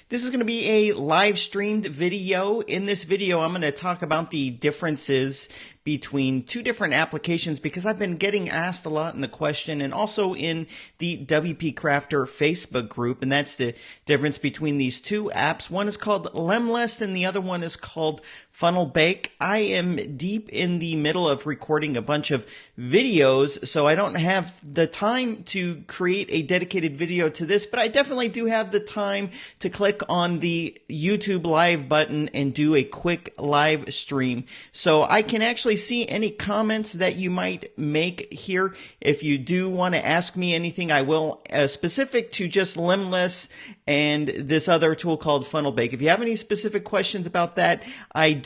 This is going to be a live streamed video. In this video, I'm going to talk about the differences between two different applications because I've been getting asked a lot in the question and also in the WP Crafter Facebook group, and that's the difference between these two apps. One is called Lemlist and the other one is called Funnel Bake. I am deep in the middle of recording a bunch of videos, so I don't have the time to create a dedicated video to this, but I definitely do have the time to click on the YouTube live button and do a quick live stream. So I can actually see any comments that you might make here. If you do want to ask me anything, I will, specific to just Lemlist and this other tool called Funnel Bake. If you have any specific questions about that, I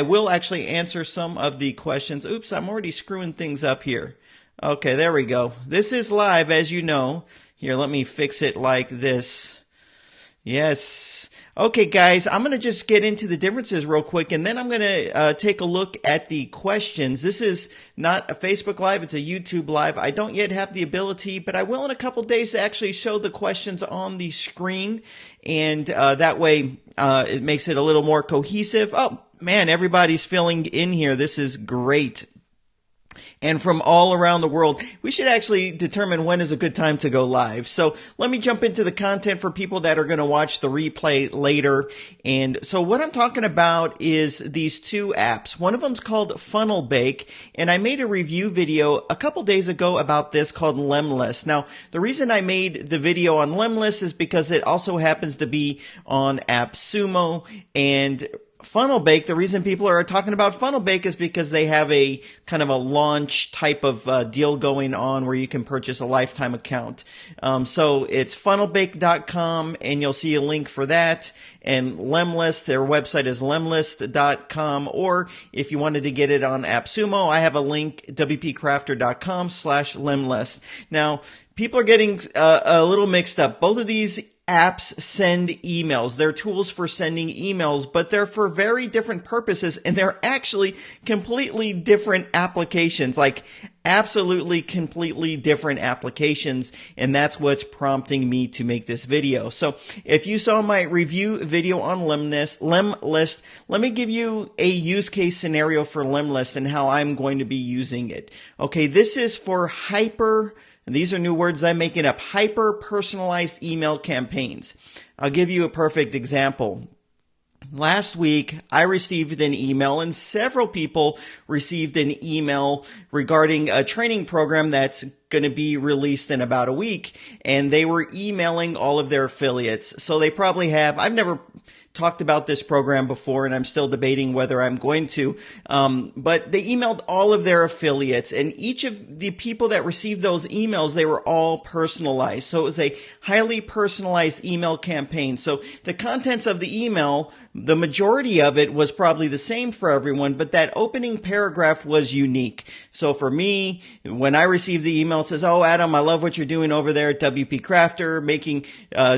will actually answer some of the questions. Oops, I'm already screwing things up here. Okay, there we go. This is live, as you know. Here, let me fix it like this. Yes. Okay, guys, I'm going to just get into the differences real quick, and then I'm going to take a look at the questions. This is not a Facebook Live. It's a YouTube Live. I don't yet have the ability, but I will in a couple days to actually show the questions on the screen, and that way it makes it a little more cohesive. Oh, man, everybody's filling in here. This is great. And from all around the world. We should actually determine when is a good time to go live. So let me jump into the content for people that are going to watch the replay later. And so what I'm talking about is these two apps. One of them's called Funnel Bake, and I made a review video a couple days ago about this called Lemlist. Now, the reason I made the video on Lemlist is because it also happens to be on AppSumo, and Funnel Bake, the reason people are talking about Funnel Bake is because they have a kind of a launch type of deal going on where you can purchase a lifetime account. So it's funnelbake.com, and you'll see a link for that. And Lemlist, their website is lemlist.com. Or if you wanted to get it on AppSumo, I have a link, WPCrafter.com/Lemlist. Now, people are getting a little mixed up. Both of these apps send emails. They're tools for sending emails, but they're for very different purposes, and they're actually completely different applications, like absolutely completely different applications, and that's what's prompting me to make this video. So if you saw my review video on Lemlist, let me give you a use case scenario for Lemlist and how I'm going to be using it. Okay, this is for and these are new words I'm making up, hyper-personalized email campaigns. I'll give you a perfect example. Last week, I received an email, and several people received an email regarding a training program that's going to be released in about a week, and they were emailing all of their affiliates. So they probably have, I've never talked about this program before, and I'm still debating whether I'm going to, but they emailed all of their affiliates, and each of the people that received those emails, they were all personalized. So it was a highly personalized email campaign. So the contents of the email, the majority of it was probably the same for everyone, but that opening paragraph was unique. So for me, when I received the email, it says, "Oh, Adam, I love what you're doing over there at WP Crafter, making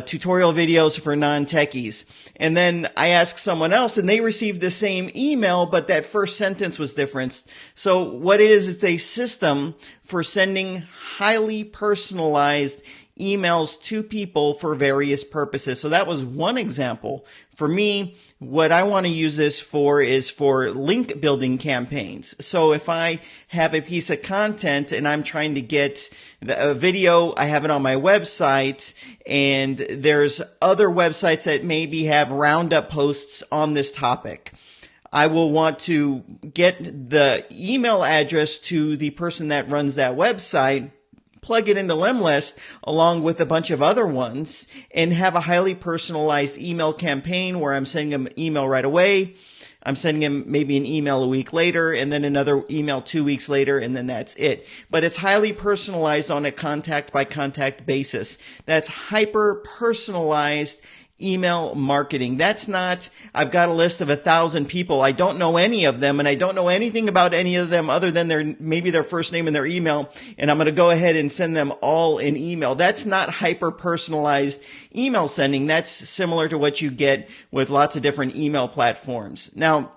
tutorial videos for non-techies." And then I asked someone else, and they received the same email, but that first sentence was different. So what it is, it's a system for sending highly personalized emails to people for various purposes. So that was one example. For me, what I want to use this for is for link building campaigns. So if I have a piece of content and I'm trying to get a video, I have it on my website, and there's other websites that maybe have roundup posts on this topic. I will want to get the email address to the person that runs that website, plug it into Lemlist along with a bunch of other ones, and have a highly personalized email campaign where I'm sending them an email right away. I'm sending him maybe an email a week later, and then another email 2 weeks later, and then that's it. But it's highly personalized on a contact by contact basis. That's hyper personalized email marketing. That's not, I've got a list of 1,000 people. I don't know any of them, and I don't know anything about any of them other than maybe their first name and their email, and I'm going to go ahead and send them all an email. That's not hyper-personalized email sending. That's similar to what you get with lots of different email platforms. Now,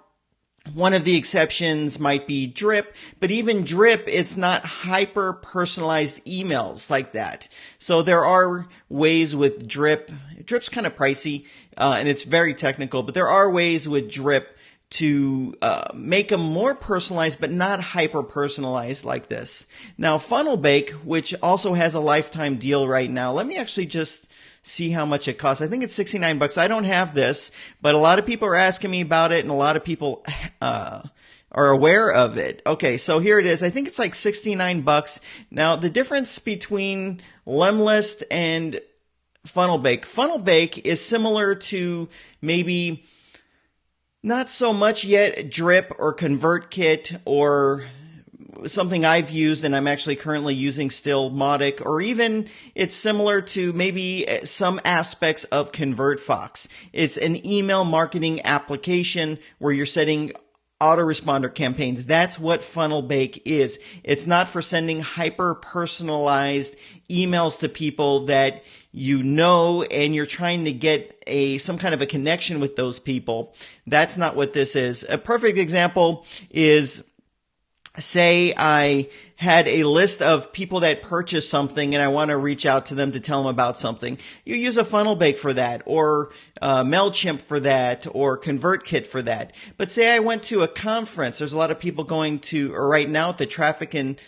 One of the exceptions might be Drip, but even Drip, it's not hyper personalized emails like that. So there are ways with Drip. Drip's kind of pricey, and it's very technical, but there are ways with Drip to make them more personalized, but not hyper personalized like this. Now, Funnelbake, which also has a lifetime deal right now, let me actually just see how much it costs. I think it's $69. I don't have this, but a lot of people are asking me about it, and a lot of people are aware of it. Okay, so here it is. I think it's like $69. Now, the difference between Lemlist and Funnelbake. Funnelbake is similar to maybe not so much yet Drip or ConvertKit or something I've used and I'm actually currently using still, Mautic, or even it's similar to maybe some aspects of ConvertFox. It's an email marketing application where you're setting autoresponder campaigns. That's what Funnelbake is. It's not for sending hyper-personalized emails to people that you know and you're trying to get some kind of a connection with those people. That's not what this is. A perfect example is, say I had a list of people that purchased something and I want to reach out to them to tell them about something. You use a Funnelbake for that, or MailChimp for that, or ConvertKit for that. But say I went to a conference. There's a lot of people going to, or right now at the Traffic and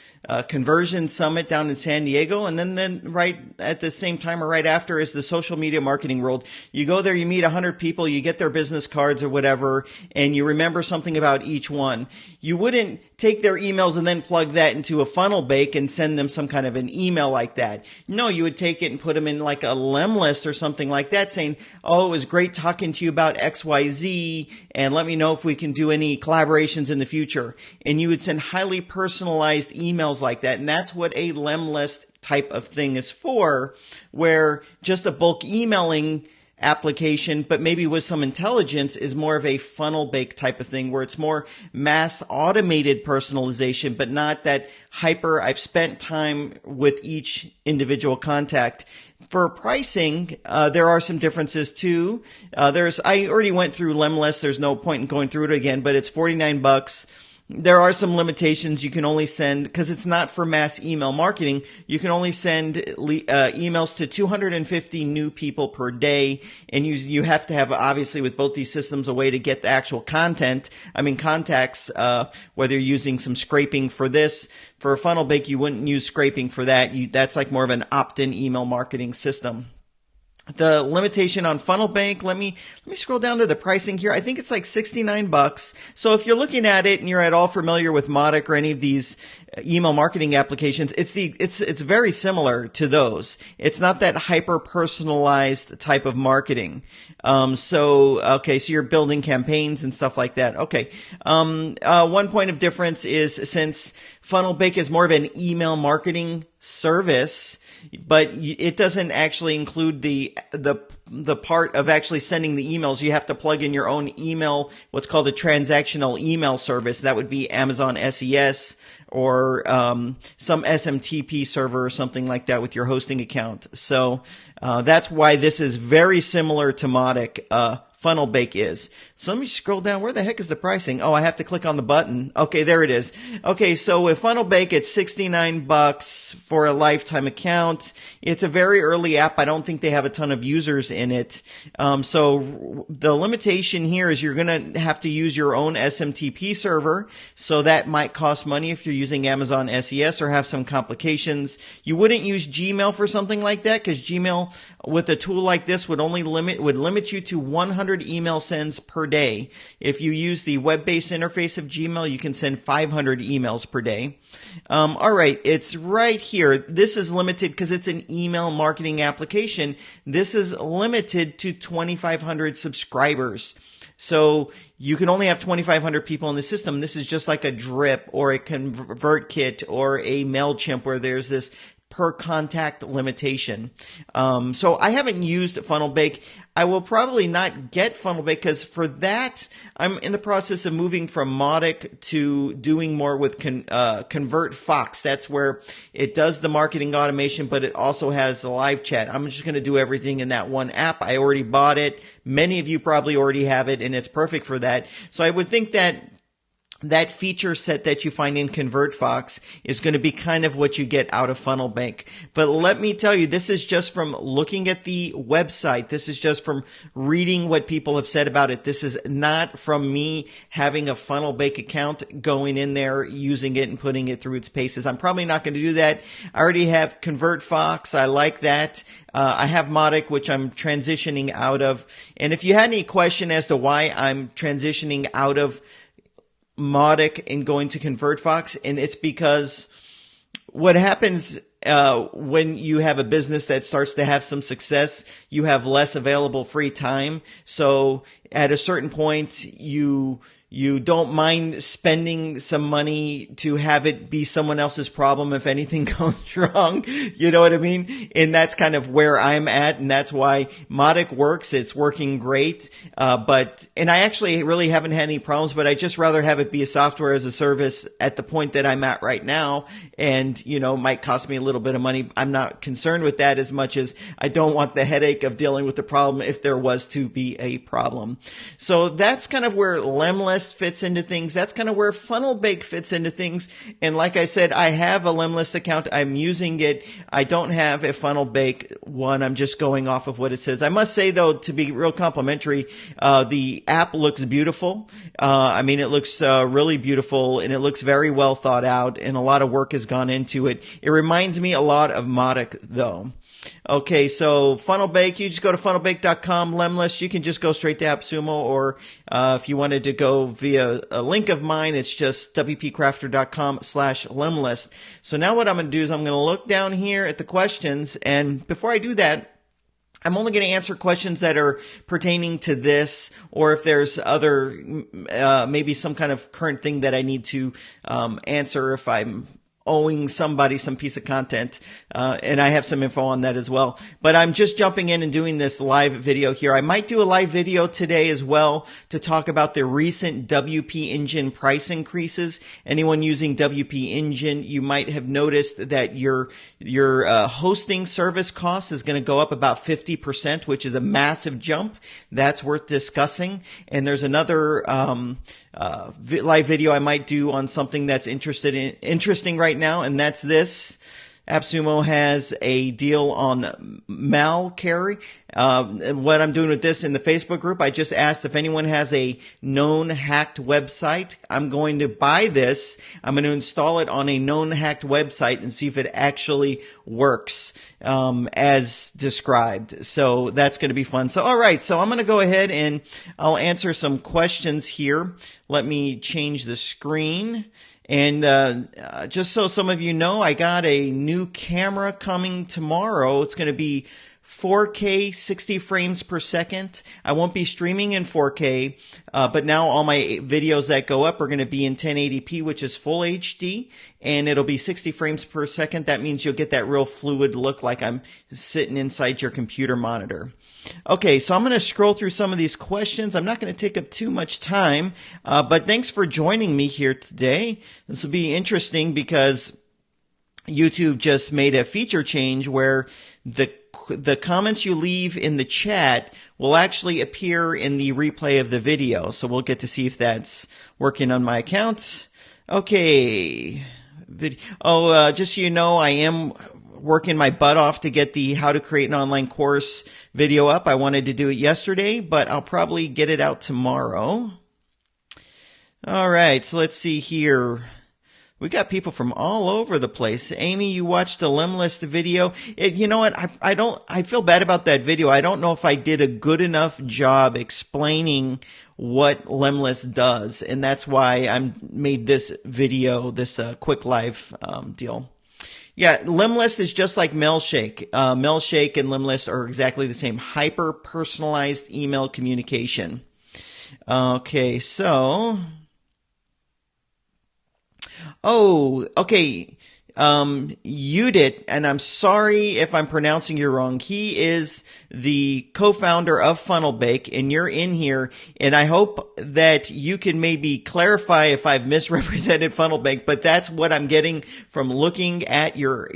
Conversion Summit down in San Diego, and then right at the same time or right after is the Social Media Marketing World. You go there, you meet 100 people, you get their business cards or whatever, and you remember something about each one. You wouldn't take their emails and then plug that into a Funnelbake and send them some kind of an email like that. No, you would take it and put them in like a Lemlist or something like that, saying, oh, it was great talking to you about XYZ, and let me know if we can do any collaborations in the future. And you would send highly personalized emails like that. And that's what a Lemlist type of thing is for, where just a bulk emailing application, but maybe with some intelligence, is more of a Funnelbake type of thing where it's more mass automated personalization, but not that hyper, I've spent time with each individual contact. For pricing, there are some differences too. I already went through Lemlist. There's no point in going through it again, but it's $49. There are some limitations. You can only send, because it's not for mass email marketing, you can only send emails to 250 new people per day. And you have to have, obviously, with both these systems, a way to get the actual content. I mean, contacts, whether you're using some scraping for this. For a Funnelbake, you wouldn't use scraping for that. That's like more of an opt-in email marketing system. The limitation on Funnelbake, let me scroll down to the pricing here. I think it's like $69. So if you're looking at it and you're at all familiar with Mautic or any of these email marketing applications, it's very similar to those. It's not that hyper personalized type of marketing. So you're building campaigns and stuff like that. Okay. One point of difference is, since Funnelbake is more of an email marketing service, but it doesn't actually include the part of actually sending the emails. You have to plug in your own email, what's called a transactional email service. That would be Amazon SES or some SMTP server or something like that with your hosting account. So that's why this is very similar to Mautic. Funnelbake is. So let me scroll down. Where the heck is the pricing? Oh, I have to click on the button. Okay, there it is. Okay, so with Funnelbake, it's $69 for a lifetime account. It's a very early app. I don't think they have a ton of users in it. So the limitation here is you're going to have to use your own SMTP server. So that might cost money if you're using Amazon SES or have some complications. You wouldn't use Gmail for something like that, because Gmail with a tool like this would limit you to 100 email sends per day. If you use the web-based interface of Gmail, you can send 500 emails per day. All right, it's right here. This is limited because it's an email marketing application. This is limited to 2,500 subscribers. So you can only have 2,500 people in the system. This is just like a Drip or a ConvertKit or a MailChimp, where there's this per contact limitation. So I haven't used Funnelbake. I will probably not get Funnelbake because for that, I'm in the process of moving from Mautic to doing more with ConvertFox. That's where it does the marketing automation, but it also has the live chat. I'm just going to do everything in that one app. I already bought it. Many of you probably already have it, and it's perfect for that. So I would think that that feature set that you find in ConvertFox is going to be kind of what you get out of FunnelBank. But let me tell you, this is just from looking at the website. This is just from reading what people have said about it. This is not from me having a FunnelBank account, going in there, using it, and putting it through its paces. I'm probably not going to do that. I already have ConvertFox. I like that. I have Mautic, which I'm transitioning out of. And if you had any question as to why I'm transitioning out of Mautic and going to ConvertFox, and it's because what happens when you have a business that starts to have some success, you have less available free time. So at a certain point, you don't mind spending some money to have it be someone else's problem if anything goes wrong. You know what I mean? And that's kind of where I'm at, and that's why Mautic works. It's working great. And I actually really haven't had any problems, but I just rather have it be a software as a service at the point that I'm at right now. And, might cost me a little bit of money. I'm not concerned with that as much as I don't want the headache of dealing with the problem if there was to be a problem. So that's kind of where Lemlist fits into things. That's kind of where FunnelBank fits into things. And like I said, I have a Lemlist account. I'm using it. I don't have a FunnelBank one. I'm just going off of what it says. I must say, though, to be real complimentary, the app looks beautiful. It looks really beautiful, and it looks very well thought out, and a lot of work has gone into it. It reminds me a lot of Mautic, though. Okay, so FunnelBank, you just go to funnelbank.com, Lemlist. You can just go straight to AppSumo, or if you wanted to go via a link of mine, it's just WPCrafter.com/Lemlist. So now what I'm going to do is I'm going to look down here at the questions, and before I do that, I'm only going to answer questions that are pertaining to this, or if there's other, maybe some kind of current thing that I need to answer if I'm owing somebody some piece of content, and I have some info on that as well. But I'm just jumping in and doing this live video here. I might do a live video today as well to talk about the recent WP Engine price increases. Anyone using WP Engine, you might have noticed that your hosting service cost is going to go up about 50%, which is a massive jump. That's worth discussing. And there's another live video I might do on something that's interesting right now, and that's this. AppSumo has a deal on Malcarry. And what I'm doing with this in the Facebook group, I just asked if anyone has a known hacked website. I'm going to buy this. I'm going to install it on a known hacked website and see if it actually works as described. So that's going to be fun. So all right, so I'm going to go ahead and I'll answer some questions here. Let me change the screen. And just so some of you know, I got a new camera coming tomorrow. It's going to be 4K, 60 frames per second. I won't be streaming in 4K, but now all my videos that go up are going to be in 1080p, which is full HD, and it'll be 60 frames per second. That means you'll get that real fluid look like I'm sitting inside your computer monitor. Okay, so I'm going to scroll through some of these questions. I'm not going to take up too much time, but thanks for joining me here today. This will be interesting because YouTube just made a feature change where the comments you leave in the chat will actually appear in the replay of the video. So we'll get to see if that's working on my account. Okay. Just so you know, I am working my butt off to get the how to create an online course video up. I wanted to do it yesterday, but I'll probably get it out tomorrow. All right, so let's see here. We got people from all over the place. Amy, you watched the Lemlist video. You know what? I feel bad about that video. I don't know if I did a good enough job explaining what Lemlist does, and that's why I made this video, this quick live deal. Yeah, Lemlist is just like Mailshake. Mailshake and Lemlist are exactly the same. Hyper-personalized email communication. Okay, so... Oh, okay. Udit, and I'm sorry if I'm pronouncing you wrong. He is the co-founder of FunnelBank, and you're in here, and I hope that you can maybe clarify if I've misrepresented FunnelBank, but that's what I'm getting from looking at your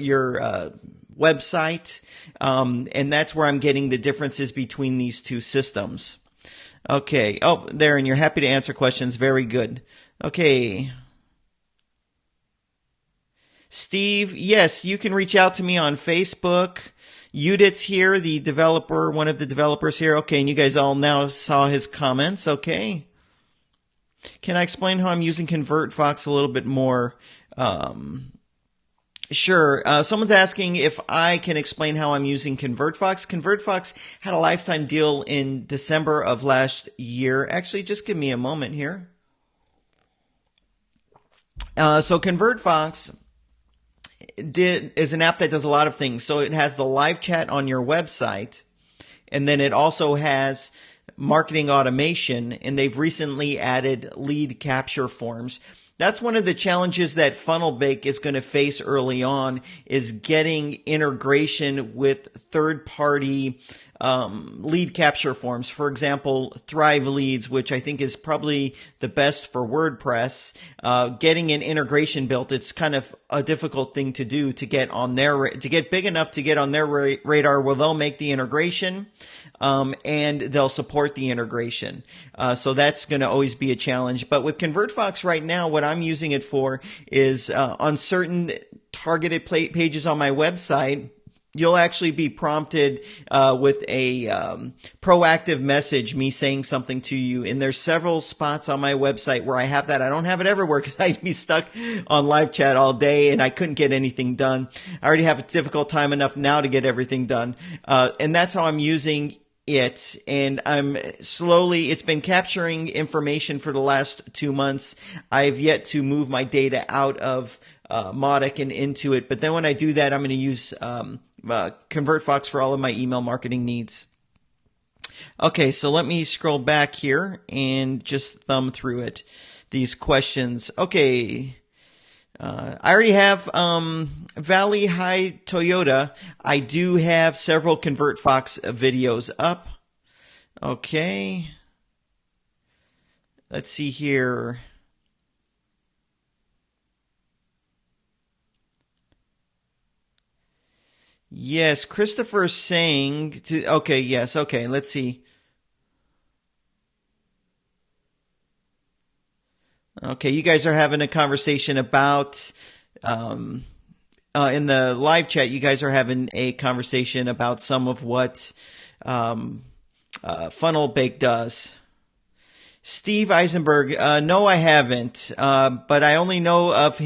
website, and that's where I'm getting the differences between these two systems. Okay. Oh, there, and you're happy to answer questions. Very good. Okay. Steve, yes, you can reach out to me on Facebook. Udit's here, the developer, one of the developers here. Okay, and you guys all now saw his comments. Okay. Can I explain how I'm using ConvertFox a little bit more? Sure. Someone's asking if I can explain how I'm using ConvertFox. ConvertFox had a lifetime deal in December of last year. Actually, just give me a moment here. So ConvertFox is an app that does a lot of things. So it has the live chat on your website, and then it also has marketing automation, and they've recently added lead capture forms. That's one of the challenges that Funnelbake is going to face early on, is getting integration with third-party lead capture forms. For example, Thrive Leads, which I think is probably the best for WordPress, getting an integration built. It's kind of a difficult thing to do to get on to get big enough to get on their radar where they'll make the integration, and they'll support the integration. So that's going to always be a challenge. But with ConvertFox right now, what I'm using it for is on certain targeted pages on my website, you'll actually be prompted with a proactive message, me saying something to you. And there's several spots on my website where I have that. I don't have it everywhere because I'd be stuck on live chat all day and I couldn't get anything done. I already have a difficult time enough now to get everything done. And that's how I'm using it. And it's been capturing information for the last 2 months. I've yet to move my data out of Mautic and into it. But then when I do that, I'm going to use ConvertFox for all of my email marketing needs. Okay, so let me scroll back here and just thumb through these questions. Okay. I already have Valley High Toyota. I do have several ConvertFox videos up. Okay. Let's see here. Yes, Christopher's saying to, okay, yes, okay, let's see. Okay, you guys are having a conversation about, in the live chat, you guys are having a conversation about some of what Funnelbake does. Steve Eisenberg, no, I haven't, but I only know of,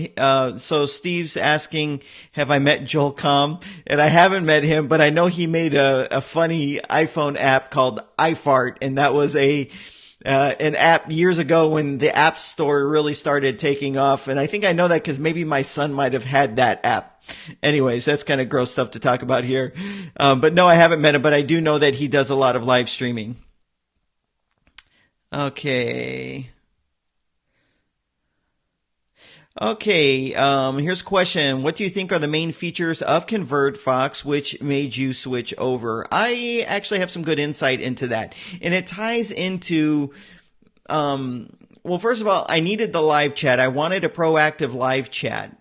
so Steve's asking, have I met Joel Comm? And I haven't met him, but I know he made a funny iPhone app called iFart, and that was an app years ago when the App Store really started taking off. And I think I know that because maybe my son might have had that app. Anyways, that's kind of gross stuff to talk about here. But no, I haven't met him, but I do know that he does a lot of live streaming. Okay. Okay, here's a question. What do you think are the main features of ConvertFox which made you switch over? I actually have some good insight into that. And it ties into, well, first of all, I needed the live chat. I wanted a proactive live chat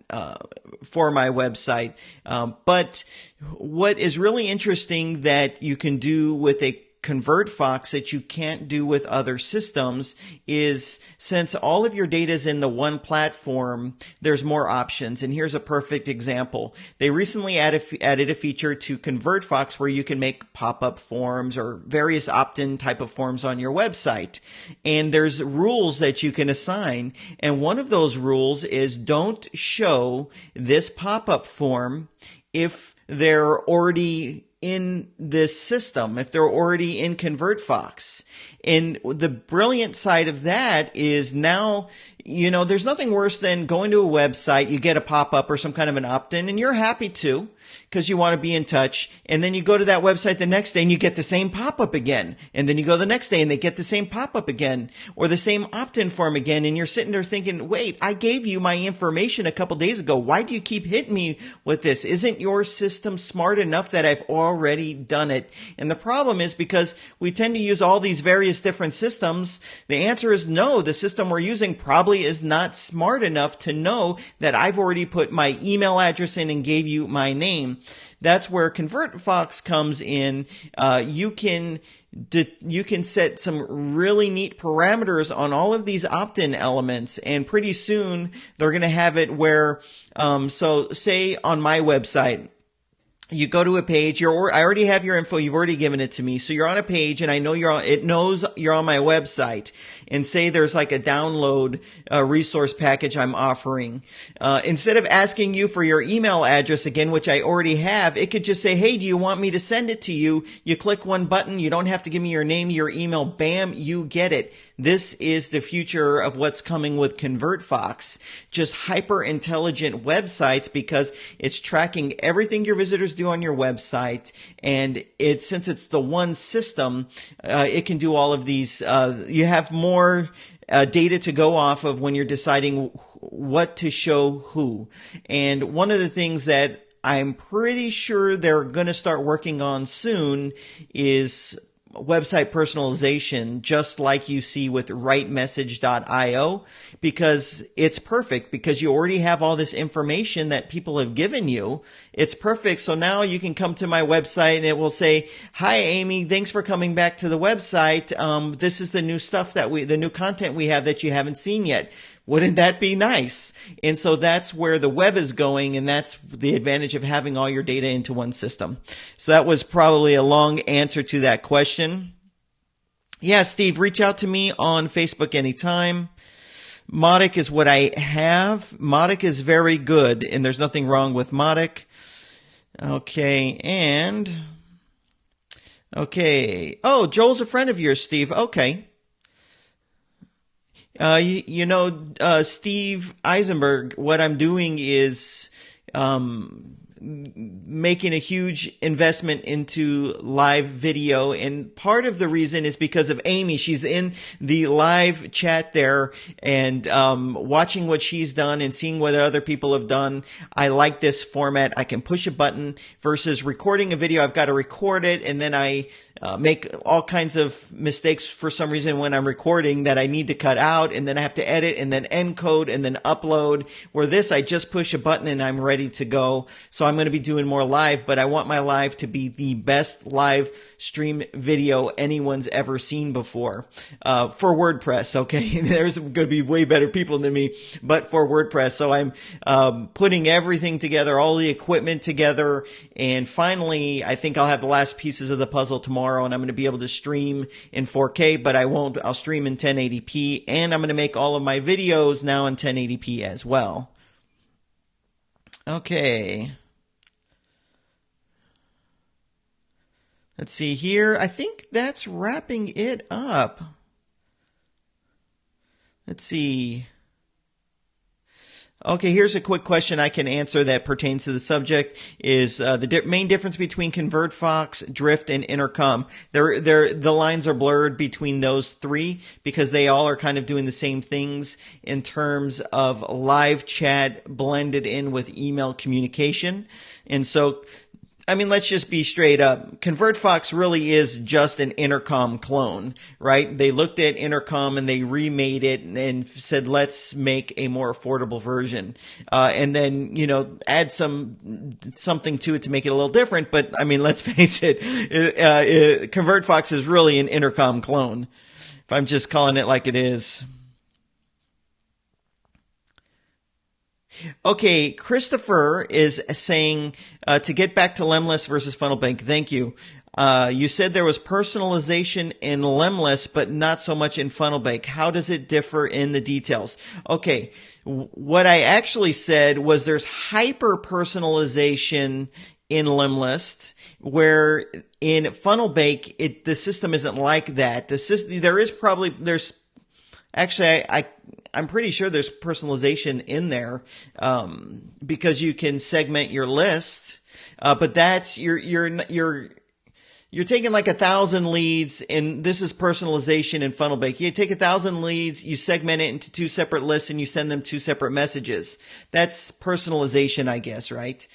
for my website. But what is really interesting that you can do with a ConvertFox that you can't do with other systems is, since all of your data is in the one platform, there's more options. And here's a perfect example. They recently added a feature to ConvertFox where you can make pop-up forms or various opt-in type of forms on your website. And there's rules that you can assign. And one of those rules is don't show this pop-up form if they're already in this system, if they're already in ConvertFox. And the brilliant side of that is now, there's nothing worse than going to a website, you get a pop-up or some kind of an opt-in, and you're happy to because you want to be in touch. And then you go to that website the next day and you get the same pop-up again. And then you go the next day and they get the same pop-up again or the same opt-in form again. And you're sitting there thinking, wait, I gave you my information a couple days ago. Why do you keep hitting me with this? Isn't your system smart enough that I've already done it? And the problem is because we tend to use all these various various different systems? The answer is no. The system we're using probably is not smart enough to know that I've already put my email address in and gave you my name. That's where ConvertFox comes in. You can set some really neat parameters on all of these opt-in elements, and pretty soon they're going to have it where, so say on my website, you go to a page, I already have your info, you've already given it to me, so you're on a page and I know it knows you're on my website, and say there's like a download resource package I'm offering. Instead of asking you for your email address again, which I already have, it could just say, hey, do you want me to send it to you? You click one button, you don't have to give me your name, your email, bam, you get it. This is the future of what's coming with ConvertFox. Just hyper intelligent websites, because it's tracking everything your visitors do on your website, and since it's the one system, it can do all of these. You have more data to go off of when you're deciding what to show who. And one of the things that I'm pretty sure they're going to start working on soon is website personalization, just like you see with writemessage.io, because it's perfect, because you already have all this information that people have given you. It's perfect. So now you can come to my website and it will say, hi, Amy, thanks for coming back to the website. This is the new stuff the new content we have that you haven't seen yet. Wouldn't that be nice? And so that's where the web is going, and that's the advantage of having all your data into one system. So that was probably a long answer to that question. Yeah, Steve, reach out to me on Facebook anytime. Mautic is what I have. Mautic is very good, and there's nothing wrong with Mautic. Okay, Oh, Joel's a friend of yours, Steve. Okay. Steve Eisenberg, what I'm doing is making a huge investment into live video, and part of the reason is because of Amy. She's in the live chat there, and watching what she's done and seeing what other people have done. I like this format. I can push a button versus recording a video. I've got to record it, and then I make all kinds of mistakes for some reason when I'm recording that I need to cut out, and then I have to edit and then encode and then upload. Where this, I just push a button and I'm ready to go. So I'm going to be doing more live, but I want my live to be the best live stream video anyone's ever seen before. For WordPress, okay? There's going to be way better people than me, but for WordPress. So I'm putting everything together, all the equipment together, and finally I think I'll have the last pieces of the puzzle tomorrow, and I'm going to be able to stream in 4K, but I'll stream in 1080p, and I'm going to make all of my videos now in 1080p as well. Okay. Let's see here. I think that's wrapping it up. Let's see. Okay, here's a quick question I can answer that pertains to the subject is the main difference between ConvertFox, Drift, and Intercom. The lines are blurred between those three because they all are kind of doing the same things in terms of live chat blended in with email communication. And so, I mean, let's just be straight up. ConvertFox really is just an Intercom clone, right? They looked at Intercom and they remade it and said, let's make a more affordable version. And then, add something to it to make it a little different. But I mean, let's face it, ConvertFox is really an Intercom clone, if I'm just calling it like it is. Okay, Christopher is saying, to get back to Lemlist versus Funnelbank, thank you. You said there was personalization in Lemlist, but not so much in Funnelbank. How does it differ in the details? Okay, what I actually said was there's hyper-personalization in Lemlist, where in Funnelbank, the system isn't like that. I'm pretty sure there's personalization in there, because you can segment your list. But that's, you're taking like 1,000 leads, and this is personalization in Funnelbank. You take 1,000 leads, you segment it into 2 separate lists, and you send them 2 separate messages. That's personalization, I guess, right?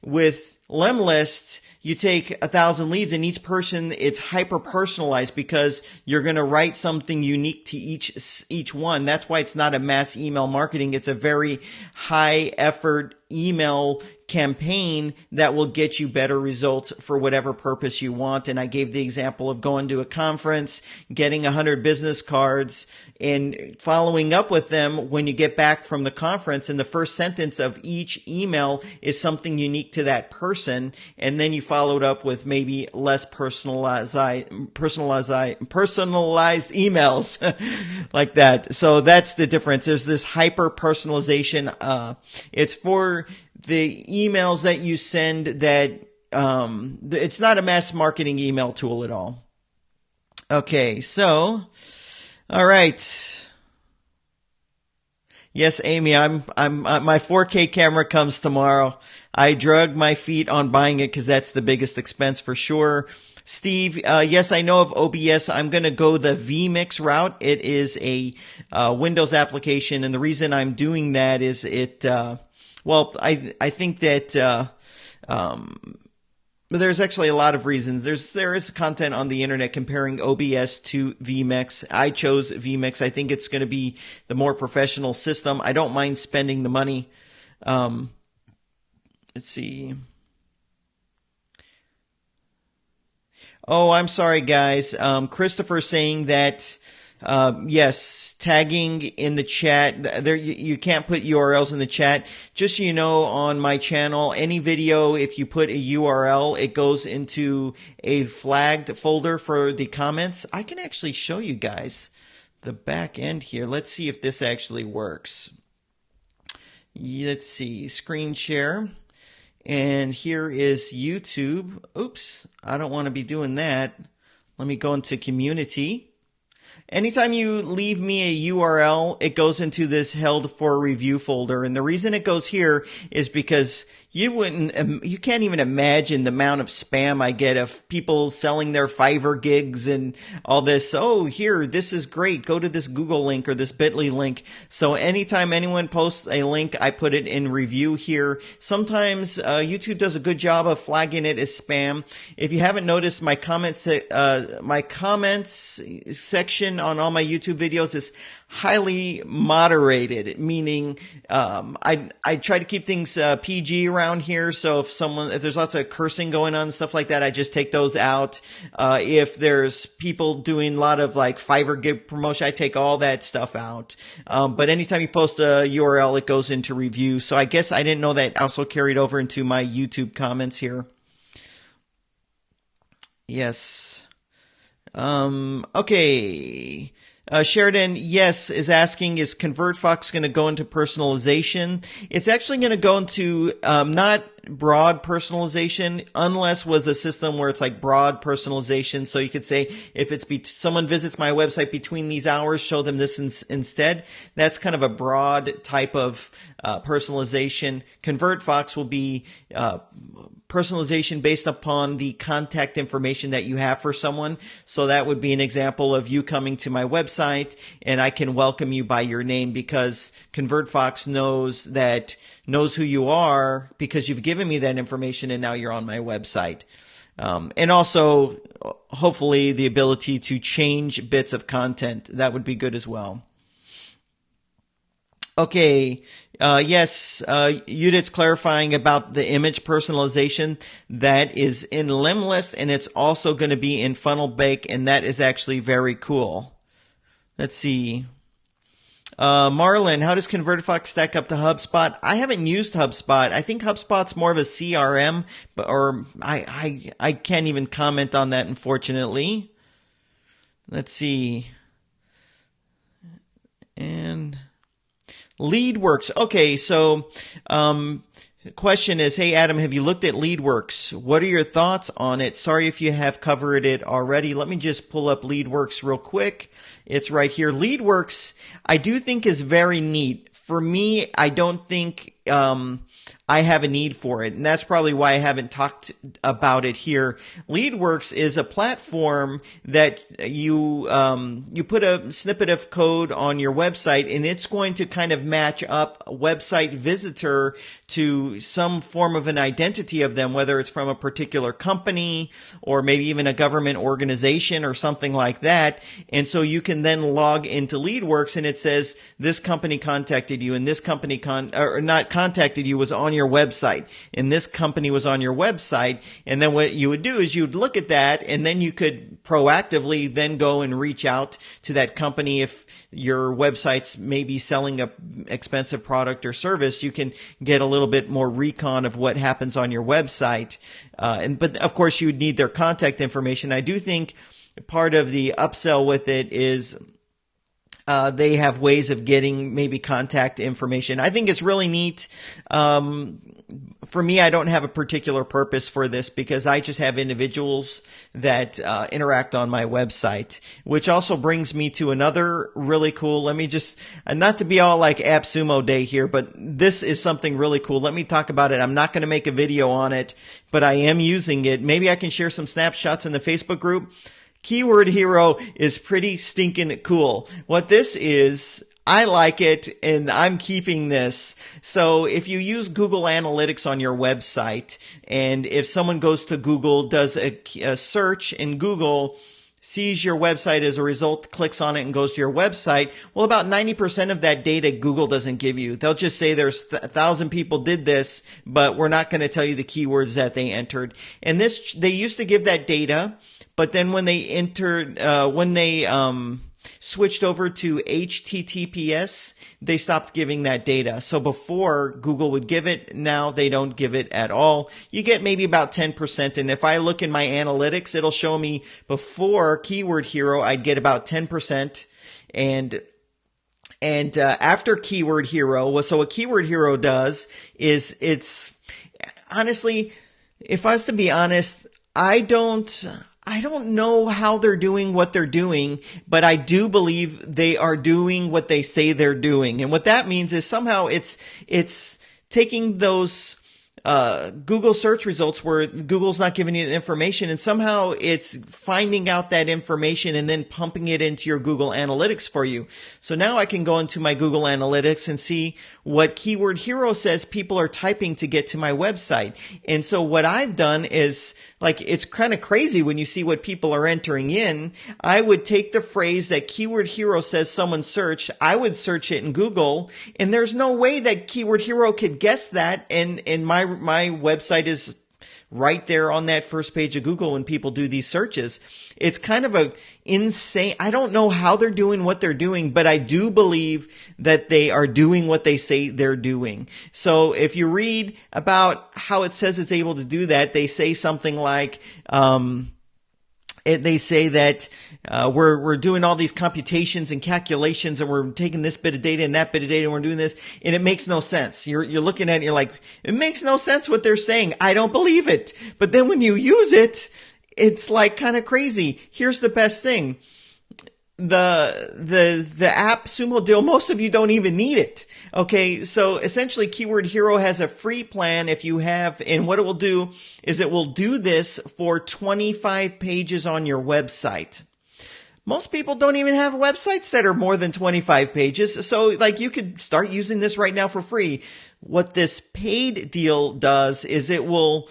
With Lemlist, you take 1,000 leads, and each person, it's hyper personalized because you're going to write something unique to each one. That's why it's not a mass email marketing. It's a very high effort email campaign that will get you better results for whatever purpose you want. And I gave the example of going to a conference, getting 100 business cards, and following up with them when you get back from the conference. And the first sentence of each email is something unique to that person. And then you followed up with maybe less personalized emails like that. So that's the difference. There's this hyper personalization. It's for the emails that you send that, it's not a mass marketing email tool at all. Okay. So, all right. Yes, Amy, my 4K camera comes tomorrow. I drug my feet on buying it because that's the biggest expense for sure. Steve, yes, I know of OBS. I'm going to go the vMix route. It is a Windows application, and the reason I'm doing that is I think that there's actually a lot of reasons. There is content on the internet comparing OBS to vMix. I chose vMix. I think it's going to be the more professional system. I don't mind spending the money. Let's see. Oh, I'm sorry, guys. Christopher saying that, yes, tagging in the chat. There, you can't put URLs in the chat. Just so you know, on my channel, any video, if you put a URL, it goes into a flagged folder for the comments. I can actually show you guys the back end here. Let's see if this actually works. Let's see, screen share. And here is YouTube. Oops, I don't want to be doing that. Let me go into community. Anytime you leave me a URL, it goes into this held for review folder. And the reason it goes here is because you can't even imagine the amount of spam I get of people selling their Fiverr gigs and all this. Oh, here, this is great. Go to this Google link or this Bitly link. So anytime anyone posts a link, I put it in review here. Sometimes YouTube does a good job of flagging it as spam. If you haven't noticed, my comments section on all my YouTube videos is highly moderated, meaning I try to keep things PG around here. So if there's lots of cursing going on and stuff like that, I just take those out. If there's people doing a lot of like Fiverr gig promotion, I take all that stuff out. But anytime you post a URL, it goes into review. So I guess I didn't know that also carried over into my YouTube comments here. Yes. Okay. Sheridan, yes, is asking, is ConvertFox going to go into personalization? It's actually going to go into, not broad personalization, unless was a system where it's like broad personalization. So you could say, if someone visits my website between these hours, show them this instead. That's kind of a broad type of, personalization. ConvertFox will be, personalization based upon the contact information that you have for someone. So that would be an example of you coming to my website and I can welcome you by your name because ConvertFox knows who you are because you've given me that information and now you're on my website. And also hopefully the ability to change bits of content. That would be good as well. Okay. Yes, Judith's clarifying about the image personalization. That is in Lemlist, and it's also going to be in Funnelbake, and that is actually very cool. Let's see. Marlon, how does ConvertFox stack up to HubSpot? I haven't used HubSpot. I think HubSpot's more of a CRM, or I can't even comment on that, unfortunately. Let's see. And LeadWorks. Okay, so question is, hey Adam, have you looked at LeadWorks? What are your thoughts on it? Sorry if you have covered it already. Let me just pull up LeadWorks real quick. It's right here. LeadWorks, I do think is very neat. For me, I don't think I have a need for it. And that's probably why I haven't talked about it here. LeadWorks is a platform that you put a snippet of code on your website, and it's going to kind of match up a website visitor to some form of an identity of them, whether it's from a particular company or maybe even a government organization or something like that. And so you can then log into LeadWorks, and it says this company contacted you, and this company or not contacted you, was on your website, and this company was on your website. And then what you would do is you'd look at that, and then you could proactively then go and reach out to that company. If your website's maybe selling a expensive product or service, you can get a little bit more recon of what happens on your website. But of course you would need their contact information. I do think part of the upsell with it is they have ways of getting maybe contact information. I think it's really neat. For me, I don't have a particular purpose for this because I just have individuals that interact on my website, which also brings me to another really cool. Let me just, not to be all like AppSumo Day here, but this is something really cool. Let me talk about it. I'm not going to make a video on it, but I am using it. Maybe I can share some snapshots in the Facebook group. Keyword Hero is pretty stinking cool. What this is, I like it, and I'm keeping this. So if you use Google Analytics on your website, and if someone goes to Google, does a search in Google, sees your website as a result, clicks on it and goes to your website, well, about 90% of that data Google doesn't give you. They'll just say there's 1,000 people did this, but we're not going to tell you the keywords that they entered. And this, they used to give that data, but then when they switched over to HTTPS, they stopped giving that data. So before, Google would give it. Now they don't give it at all. You get maybe about 10%. And if I look in my analytics, it'll show me before Keyword Hero, I'd get about 10%. And after Keyword Hero, so what Keyword Hero does is it's, honestly, if I was to be honest, I don't know how they're doing what they're doing, but I do believe they are doing what they say they're doing. And what that means is somehow it's taking those Google search results where Google's not giving you the information, and somehow it's finding out that information and then pumping it into your Google Analytics for you. So now I can go into my Google Analytics and see what Keyword Hero says people are typing to get to my website. And so what I've done is, like, it's kind of crazy when you see what people are entering in. I would take the phrase that Keyword Hero says someone searched, I would search it in Google, and there's no way that Keyword Hero could guess that, and my website is right there on that first page of Google when people do these searches. It's kind of a insane, I don't know how they're doing what they're doing, but I do believe that they are doing what they say they're doing. So if you read about how it says it's able to do that, they say something like, they say that we're doing all these computations and calculations, and we're taking this bit of data and that bit of data, and we're doing this, and it makes no sense. You're looking at it and you're like, it makes no sense what they're saying. I don't believe it. But then when you use it, it's like kind of crazy. Here's the best thing. The app Sumo deal, most of you don't even need it. Okay, so essentially Keyword Hero has a free plan if you have, and what it will do is it will do this for 25 pages on your website. Most people don't even have websites that are more than 25 pages. So like you could start using this right now for free. What this paid deal does is it will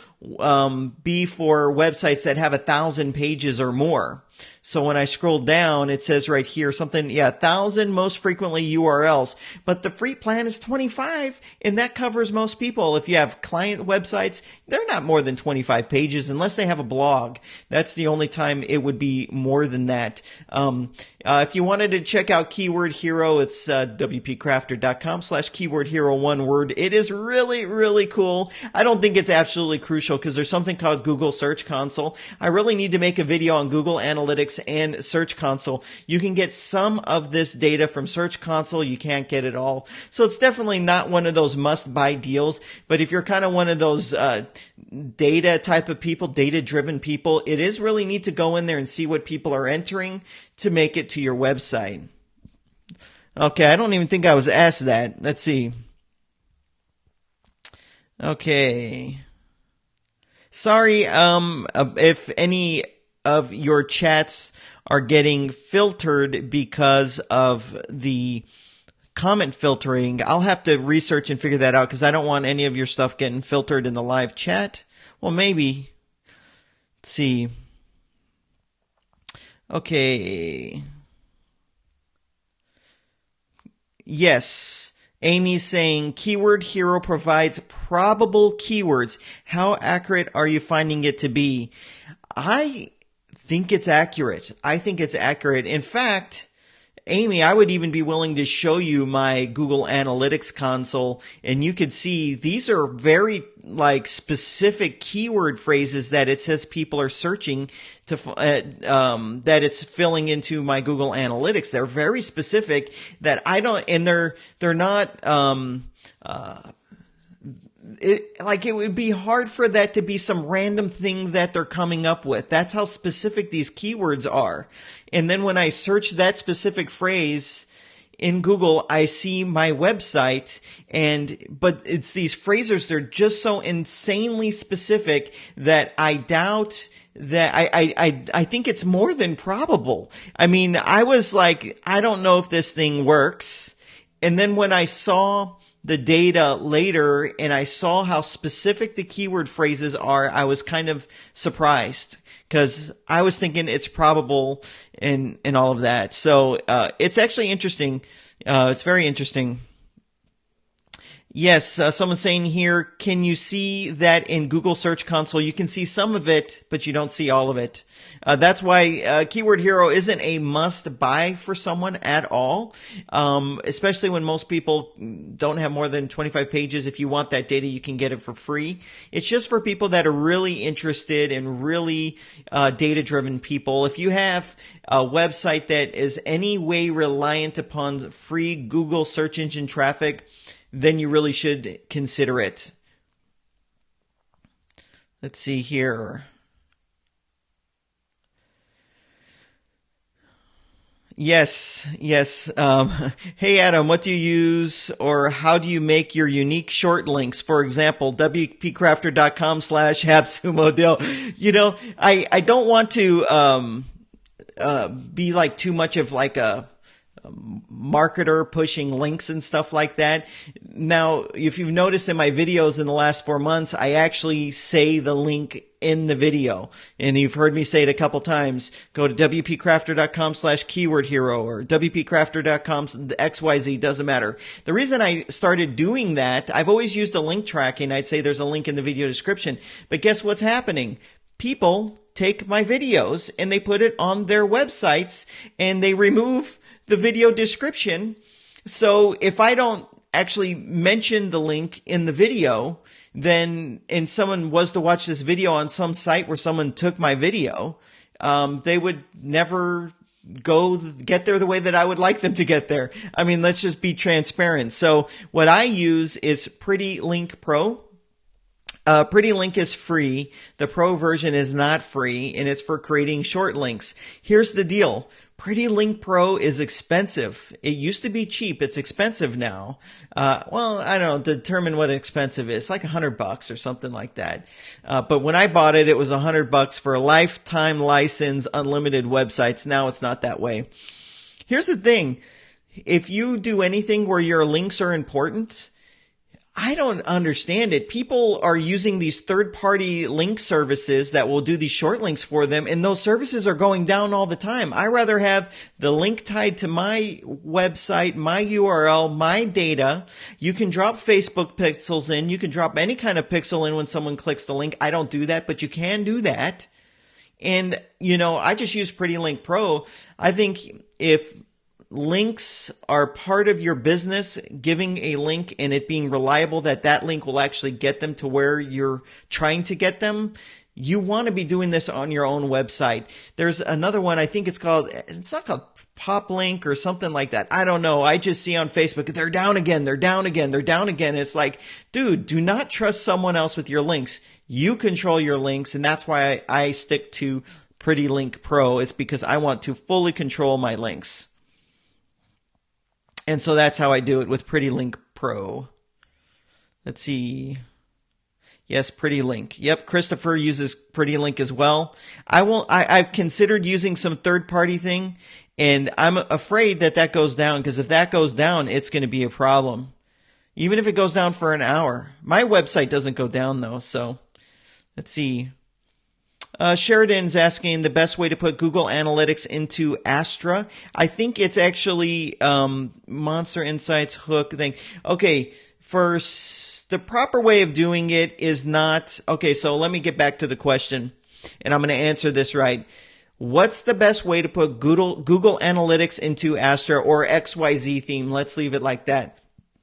be for websites that have 1,000 pages or more. So when I scroll down, it says right here something, 1,000 most frequently URLs. But the free plan is 25, and that covers most people. If you have client websites, they're not more than 25 pages unless they have a blog. That's the only time it would be more than that. If you wanted to check out Keyword Hero, it's WPCrafter.com/Keyword Hero, one word. It is really, really cool. I don't think it's absolutely crucial because there's something called Google Search Console. I really need to make a video on Google Analytics and Search Console. You can get some of this data from Search Console. You can't get it all. So it's definitely not one of those must-buy deals. But if you're kind of one of those data type of people, data-driven people, it is really neat to go in there and see what people are entering to make it to your website. Okay, I don't even think I was asked that. Let's see. Okay. Sorry, if any of your chats are getting filtered because of the comment filtering. I'll have to research and figure that out because I don't want any of your stuff getting filtered in the live chat. Well, maybe. Let's see. Okay. Yes. Amy's saying, Keyword Hero provides probable keywords. How accurate are you finding it to be? I think it's accurate. In fact, Amy, I would even be willing to show you my Google Analytics console, and you could see these are very specific keyword phrases that it says people are searching to that it's filling into my Google Analytics. They're very specific that I don't, and they're not. It would be hard for that to be some random thing that they're coming up with. That's how specific these keywords are. And then when I search that specific phrase in Google, I see my website, but it's these phrases, they're just so insanely specific that I doubt that I think it's more than probable. I mean, I was like, I don't know if this thing works. And then when I saw the data later and I saw how specific the keyword phrases are, I was kind of surprised because I was thinking it's probable and all of that. So, it's actually interesting. It's very interesting. Yes, someone's saying here, can you see that in Google Search Console? You can see some of it, but you don't see all of it. That's why Keyword Hero isn't a must-buy for someone at all, especially when most people don't have more than 25 pages. If you want that data, you can get it for free. It's just for people that are really interested and really data-driven people. If you have a website that is any way reliant upon free Google search engine traffic, then you really should consider it. Let's see here. Yes. Hey, Adam, what do you use or how do you make your unique short links? For example, WPCrafter.com/AppSumoDeal. You know, I don't want to be like too much of like a marketer pushing links and stuff like that. Now, if you've noticed in my videos in the last 4 months, I actually say the link in the video. And you've heard me say it a couple times. Go to WPCrafter.com/keyword hero or WPCrafter.com XYZ, doesn't matter. The reason I started doing that, I've always used a link tracking. I'd say there's a link in the video description. But guess what's happening? People take my videos and they put it on their websites and they remove the video description. So if I don't actually mention the link in the video, then, and someone was to watch this video on some site where someone took my video, they would never get there the way that I would like them to get there. I mean, let's just be transparent. So what I use is Pretty Link Pro. Pretty Link is free. The Pro version is not free, and it's for creating short links. Here's the deal. Pretty Link Pro is expensive. It used to be cheap. It's expensive now. Well, I don't know, determine what expensive is. It's like $100 or something like that. But when I bought it, it was $100 for a lifetime license, unlimited websites. Now it's not that way. Here's the thing. If you do anything where your links are important, I don't understand it. People are using these third-party link services that will do these short links for them, and those services are going down all the time. I rather have the link tied to my website, my URL, my data. You can drop Facebook pixels in. You can drop any kind of pixel in when someone clicks the link. I don't do that, but you can do that. And, you know, I just use Pretty Link Pro. I think if links are part of your business, giving a link and it being reliable that that link will actually get them to where you're trying to get them, you want to be doing this on your own website. There's another one, I think it's not called Pop Link or something like that. I don't know. I just see on Facebook, they're down again. It's like, dude, do not trust someone else with your links. You control your links, and that's why I stick to Pretty Link Pro. It's because I want to fully control my links. And so that's how I do it with Pretty Link Pro. Let's see. Yes, Pretty Link. Yep, Christopher uses Pretty Link as well. I've considered using some third-party thing, and I'm afraid that goes down, because if that goes down, it's going to be a problem. Even if it goes down for an hour. My website doesn't go down, though, so let's see. Sheridan's asking the best way to put Google Analytics into Astra. I think it's actually Monster Insights hook thing. Okay, the proper way of doing it is not... Okay, so let me get back to the question, and I'm going to answer this right. What's the best way to put Google Analytics into Astra or XYZ theme? Let's leave it like that.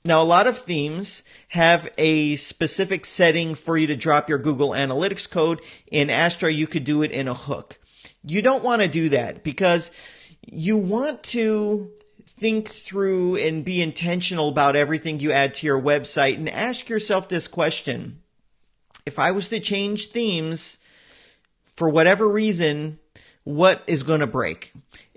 Now, a lot of themes have a specific setting for you to drop your Google Analytics code. In Astra, you could do it in a hook. You don't want to do that because you want to think through and be intentional about everything you add to your website, and ask yourself this question. If I was to change themes for whatever reason, what is going to break?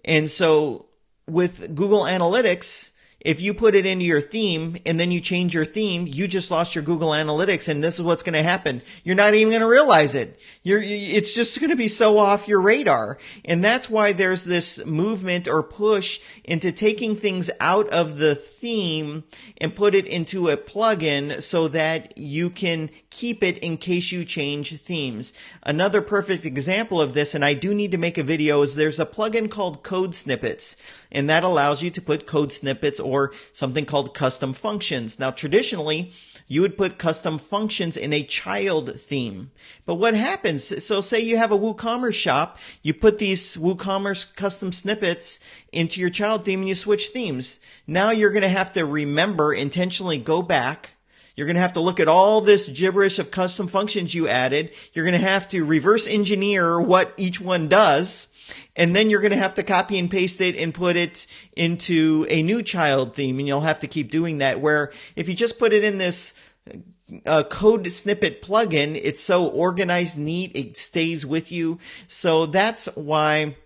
And so with Google Analytics, if you put it into your theme and then you change your theme, you just lost your Google Analytics, and this is what's going to happen. You're not even going to realize it. It's just going to be so off your radar. And that's why there's this movement or push into taking things out of the theme and put it into a plugin so that you can keep it in case you change themes. Another perfect example of this, and I do need to make a video, is there's a plugin called Code Snippets, and that allows you to put code snippets or something called custom functions. Now, traditionally, you would put custom functions in a child theme. But what happens? So say you have a WooCommerce shop, you put these WooCommerce custom snippets into your child theme and you switch themes. Now you're going to have to intentionally go back. You're going to have to look at all this gibberish of custom functions you added. You're going to have to reverse engineer what each one does. And then you're going to have to copy and paste it and put it into a new child theme. And you'll have to keep doing that. Where if you just put it in this code snippet plugin, it's so organized, neat, it stays with you. So that's why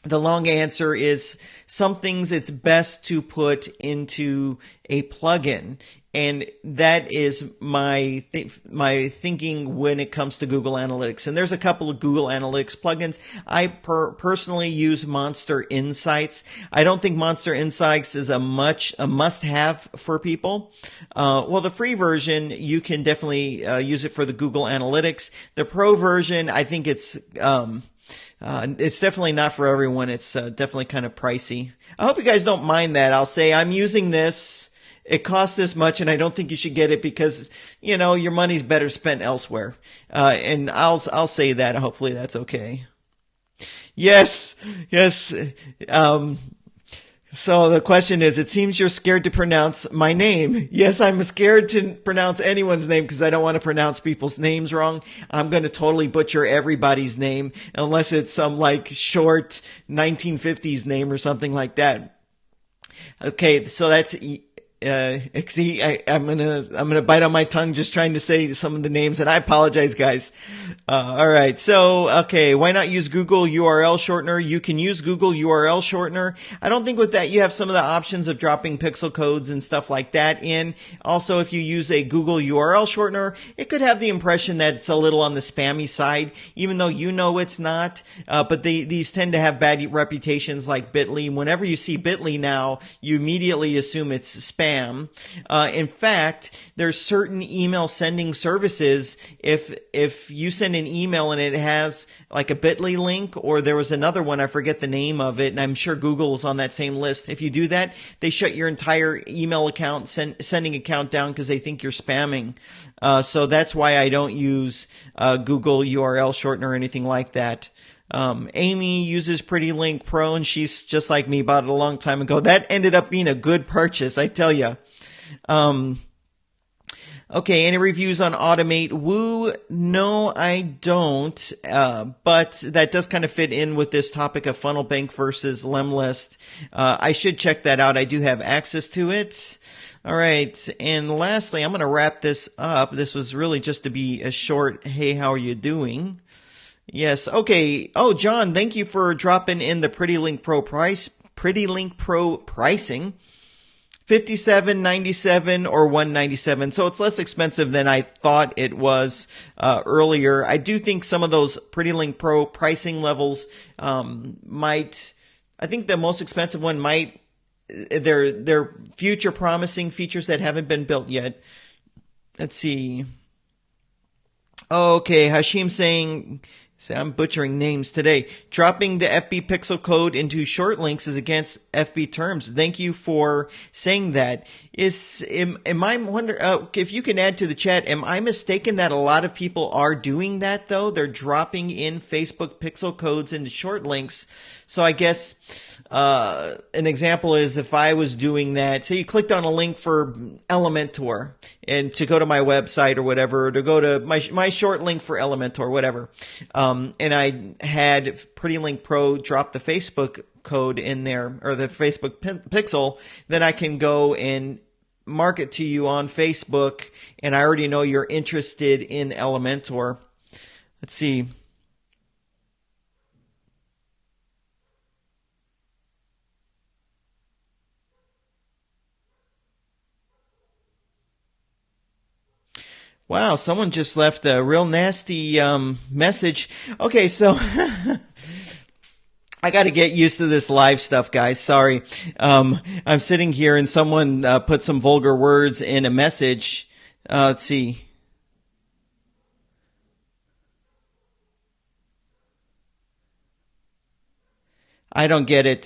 the long answer is some things it's best to put into a plugin. And that is my thinking when it comes to Google Analytics. And there's a couple of Google Analytics plugins. I personally use Monster Insights. I don't think Monster Insights is a must-have for people. Well, the free version, you can definitely use it for the Google Analytics. The pro version, I think it's definitely not for everyone. It's definitely kind of pricey. I hope you guys don't mind that. I'll say I'm using this. It costs this much, and I don't think you should get it because, your money's better spent elsewhere. And I'll say that. Hopefully that's okay. Yes. So the question is, it seems you're scared to pronounce my name. Yes, I'm scared to pronounce anyone's name because I don't want to pronounce people's names wrong. I'm going to totally butcher everybody's name unless it's some short 1950s name or something like that. Okay, so that's... see, I'm gonna bite on my tongue just trying to say some of the names, and I apologize, guys. All right. So, okay. Why not use Google URL Shortener? You can use Google URL Shortener. I don't think with that you have some of the options of dropping pixel codes and stuff like that in. Also, if you use a Google URL Shortener, it could have the impression that it's a little on the spammy side, even though it's not. But these tend to have bad reputations like Bitly. Whenever you see Bitly now, you immediately assume it's spam. In fact, there's certain email sending services. If you send an email and it has like a Bitly link, or there was another one, I forget the name of it, and I'm sure Google's on that same list. If you do that, they shut your entire email account, sending account down because they think you're spamming. So that's why I don't use Google URL Shortener or anything like that. Amy uses Pretty Link Pro, and she's just like me, bought it a long time ago. That ended up being a good purchase, I tell you. Okay, any reviews on Automate Woo? No, I don't. But that does kind of fit in with this topic of Funnel Bank versus Lemlist. I should check that out. I do have access to it. All right. And lastly, I'm going to wrap this up. This was really just to be a short, hey, how are you doing? Yes. Okay. Oh, John, thank you for dropping in the Pretty Link Pro pricing. $57.97 or $197. So it's less expensive than I thought it was earlier. I do think some of those Pretty Link Pro pricing levels might. I think the most expensive one might. They're future promising features that haven't been built yet. Let's see. Okay, Hashim saying. See, I'm butchering names today. Dropping the FB pixel code into short links is against FB terms. Thank you for saying that. Am I wonder if you can add to the chat? Am I mistaken that a lot of people are doing that though? They're dropping in Facebook pixel codes into short links. So I guess an example is if I was doing that, say you clicked on a link for Elementor and to go to my website or whatever, or to go to my short link for Elementor, whatever. And I had Pretty Link Pro drop the Facebook code in there, or the Facebook pixel, then I can go and market to you on Facebook, and I already know you're interested in Elementor. Let's see. Wow, someone just left a real nasty message. Okay, so I got to get used to this live stuff, guys. Sorry. I'm sitting here and someone put some vulgar words in a message. Let's see. I don't get it.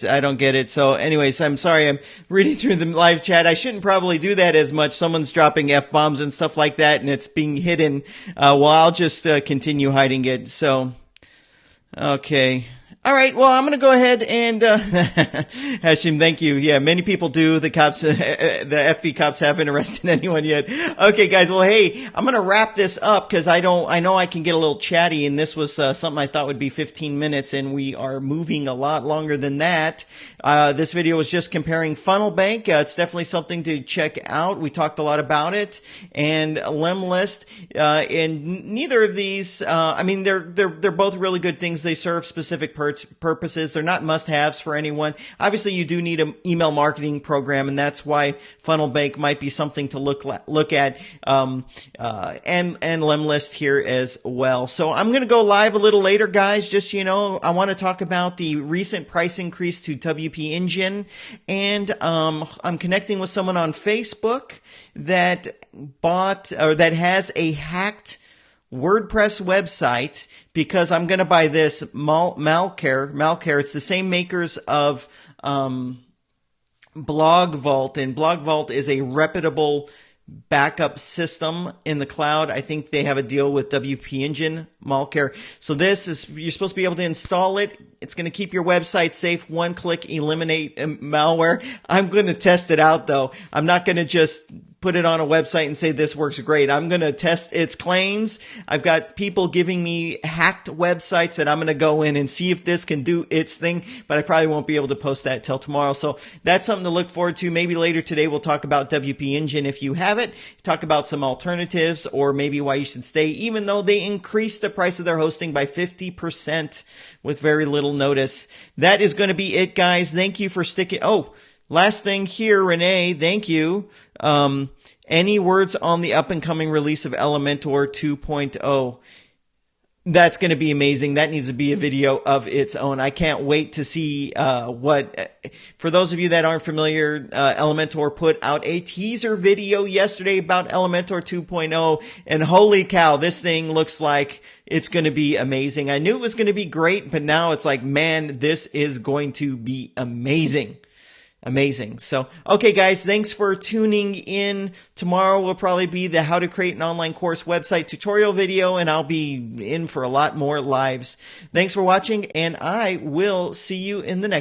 So anyways, I'm sorry. I'm reading through the live chat. I shouldn't probably do that as much. Someone's dropping F-bombs and stuff like that, and it's being hidden. Well, I'll just continue hiding it. So, okay. All right. Well, I'm going to go ahead and, Hashim, thank you. Yeah, many people do. The cops, the FB cops haven't arrested anyone yet. Okay, guys. Well, hey, I'm going to wrap this up because I know I can get a little chatty, and this was something I thought would be 15 minutes, and we are moving a lot longer than that. This video was just comparing Funnel Bank. It's definitely something to check out. We talked a lot about it, and Lemlist. And neither of these, I mean, they're both really good things. They serve specific purposes. They're not must-haves for anyone. Obviously, you do need an email marketing program, and that's why Funnel Bank might be something to look at, and Lemlist here as well. So I'm going to go live a little later, guys. Just, I want to talk about the recent price increase to WP Engine, and I'm connecting with someone on Facebook that bought or that has a hacked WordPress website because I'm going to buy this Malcare. It's the same makers of Blog Vault, and Blog Vault is a reputable backup system in the cloud. I think they have a deal with WP Engine, Malcare. So you're supposed to be able to install it. It's going to keep your website safe. One click, eliminate malware. I'm going to test it out though. I'm not going to just put it on a website and say this works great. I'm going to test its claims. I've got people giving me hacked websites that I'm going to go in and see if this can do its thing, but I probably won't be able to post that till tomorrow. So that's something to look forward to. Maybe later today we'll talk about WP Engine if you have it, talk about some alternatives or maybe why you should stay, even though they increased the price of their hosting by 50% with very little notice. That is going to be it, guys. Thank you for sticking. Oh, last thing here, Renee, thank you. Any words on the up-and-coming release of Elementor 2.0? That's going to be amazing. That needs to be a video of its own. I can't wait to see for those of you that aren't familiar, Elementor put out a teaser video yesterday about Elementor 2.0, and holy cow, this thing looks like it's going to be amazing. I knew it was going to be great, but now it's like, man, this is going to be amazing. Amazing. So, okay, guys, thanks for tuning in. Tomorrow will probably be the how to create an online course website tutorial video, and I'll be in for a lot more lives. Thanks for watching, and I will see you in the next